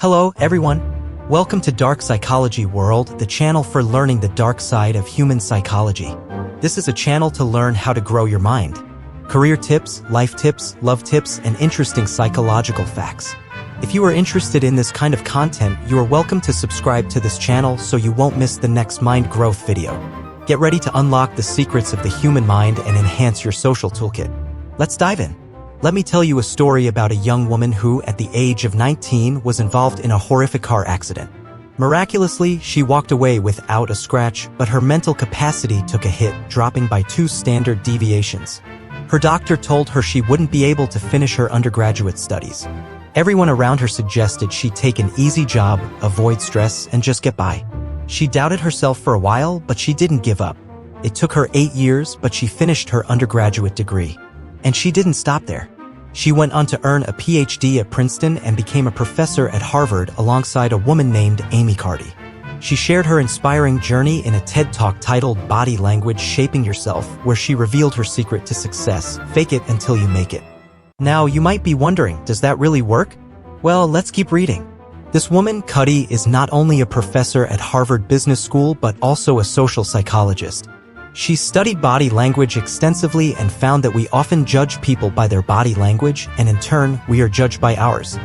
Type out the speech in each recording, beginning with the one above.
Hello, everyone. Welcome to Dark Psychology World, the channel for learning the dark side of human psychology. This is a channel to learn how to grow your mind. Career tips, life tips, love tips, and interesting psychological facts. If you are interested in this kind of content, you are welcome to subscribe to this channel so you won't miss the next mind growth video. Get ready to unlock the secrets of the human mind and enhance your social toolkit. Let's dive in. Let me tell you a story about a young woman who, at the age of 19, was involved in a horrific car accident. Miraculously, she walked away without a scratch, but her mental capacity took a hit, dropping by 2 standard deviations. Her doctor told her she wouldn't be able to finish her undergraduate studies. Everyone around her suggested she take an easy job, avoid stress, and just get by. She doubted herself for a while, but she didn't give up. It took her 8 years, but she finished her undergraduate degree. And she didn't stop there. She went on to earn a PhD at Princeton and became a professor at Harvard alongside a woman named Amy Carty. She shared her inspiring journey in a TED Talk titled Body Language Shaping Yourself, where she revealed her secret to success: fake it until you make it. Now, you might be wondering, does that really work? Well, let's keep reading. This woman, Carty, is not only a professor at Harvard Business School but also a social psychologist. She studied body language extensively and found that we often judge people by their body language, and in turn, we are judged by ours.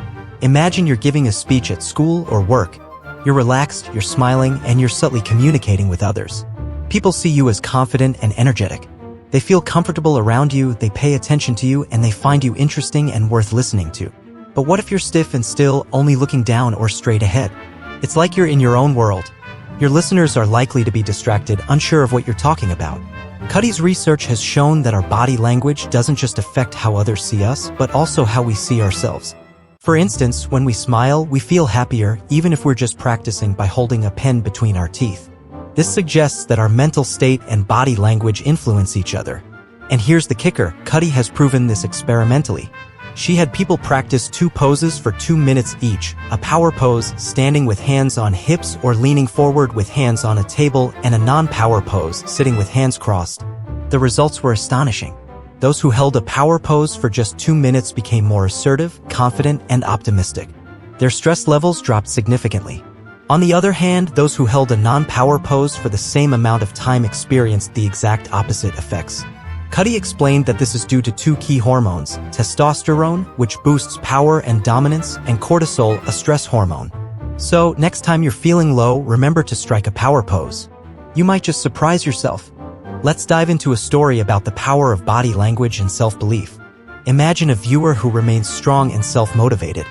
Imagine you're giving a speech at school or work. You're relaxed, you're smiling, and you're subtly communicating with others. People see you as confident and energetic. They feel comfortable around you, they pay attention to you, and they find you interesting and worth listening to. But what if you're stiff and still, only looking down or straight ahead? It's like you're in your own world. Your listeners are likely to be distracted, unsure of what you're talking about. Carty's research has shown that our body language doesn't just affect how others see us, but also how we see ourselves. For instance, when we smile, we feel happier, even if we're just practicing by holding a pen between our teeth. This suggests that our mental state and body language influence each other. And here's the kicker: Carty has proven this experimentally. She had people practice 2 poses for 2 minutes each: a power pose, standing with hands on hips or leaning forward with hands on a table, and a non-power pose, sitting with hands crossed. The results were astonishing. Those who held a power pose for just 2 minutes became more assertive, confident, and optimistic. Their stress levels dropped significantly. On the other hand, those who held a non-power pose for the same amount of time experienced the exact opposite effects. Carty explained that this is due to 2 key hormones: testosterone, which boosts power and dominance, and cortisol, a stress hormone. So, next time you're feeling low, remember to strike a power pose. You might just surprise yourself. Let's dive into a story about the power of body language and self-belief. Imagine a viewer who remains strong and self-motivated.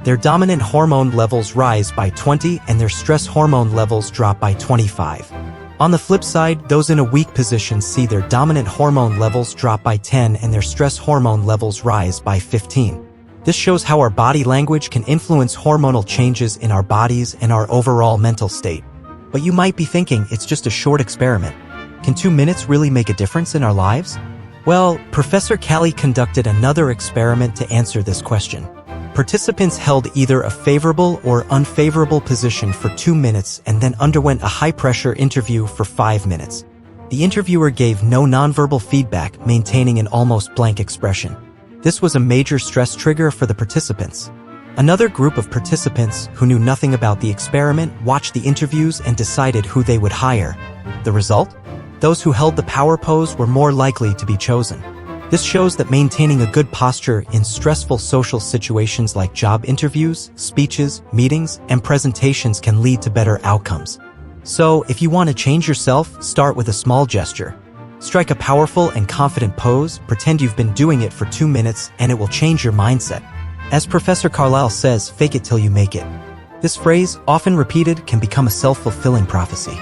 Their dominant hormone levels rise by 20 and their stress hormone levels drop by 25. On the flip side, those in a weak position see their dominant hormone levels drop by 10 and their stress hormone levels rise by 15. This shows how our body language can influence hormonal changes in our bodies and our overall mental state. But you might be thinking, it's just a short experiment. Can 2 minutes really make a difference in our lives? Well, Professor Callie conducted another experiment to answer this question. Participants held either a favorable or unfavorable position for 2 minutes and then underwent a high-pressure interview for 5 minutes. The interviewer gave no nonverbal feedback, maintaining an almost blank expression. This was a major stress trigger for the participants. Another group of participants, who knew nothing about the experiment, watched the interviews and decided who they would hire. The result? Those who held the power pose were more likely to be chosen. This shows that maintaining a good posture in stressful social situations like job interviews, speeches, meetings, and presentations can lead to better outcomes. So, if you want to change yourself, start with a small gesture. Strike a powerful and confident pose, pretend you've been doing it for 2 minutes, and it will change your mindset. As Professor Carlisle says, fake it till you make it. This phrase, often repeated, can become a self-fulfilling prophecy.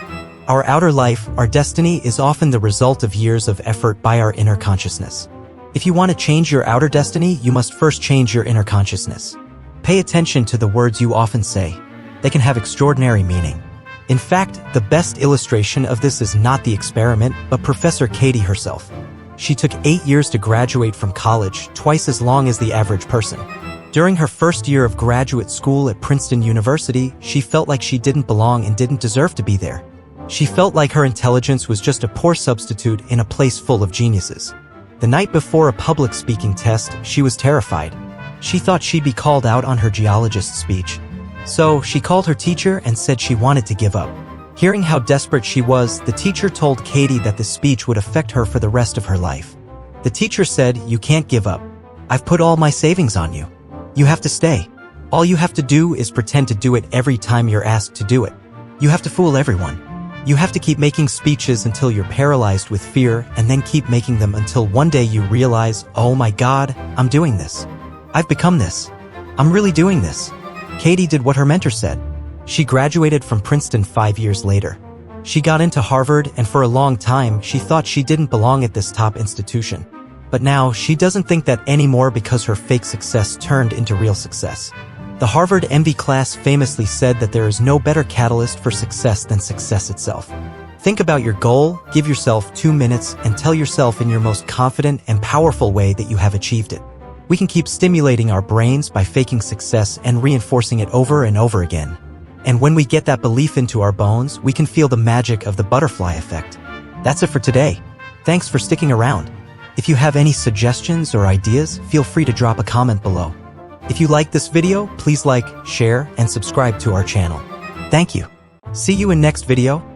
Our outer life, our destiny, is often the result of years of effort by our inner consciousness. If you want to change your outer destiny, you must first change your inner consciousness. Pay attention to the words you often say. They can have extraordinary meaning. In fact, the best illustration of this is not the experiment, but Professor Katie herself. She took 8 years to graduate from college, twice as long as the average person. During her first year of graduate school at Princeton University, she felt like she didn't belong and didn't deserve to be there. She felt like her intelligence was just a poor substitute in a place full of geniuses. The night before a public speaking test, she was terrified. She thought she'd be called out on her geologist speech. So she called her teacher and said she wanted to give up. Hearing how desperate she was, the teacher told Katie that this speech would affect her for the rest of her life. The teacher said, "You can't give up. I've put all my savings on you. You have to stay. All you have to do is pretend to do it every time you're asked to do it. You have to fool everyone. You have to keep making speeches until you're paralyzed with fear, and then keep making them until one day you realize, oh my God, I'm doing this. I've become this. I'm really doing this." Katie did what her mentor said. She graduated from Princeton 5 years later. She got into Harvard, and for a long time, she thought she didn't belong at this top institution. But now, she doesn't think that anymore because her fake success turned into real success. The Harvard MD class famously said that there is no better catalyst for success than success itself. Think about your goal, give yourself 2 minutes, and tell yourself in your most confident and powerful way that you have achieved it. We can keep stimulating our brains by faking success and reinforcing it over and over again. And when we get that belief into our bones, we can feel the magic of the butterfly effect. That's it for today. Thanks for sticking around. If you have any suggestions or ideas, feel free to drop a comment below. If you like this video, please like, share, and subscribe to our channel. Thank you. See you in next video.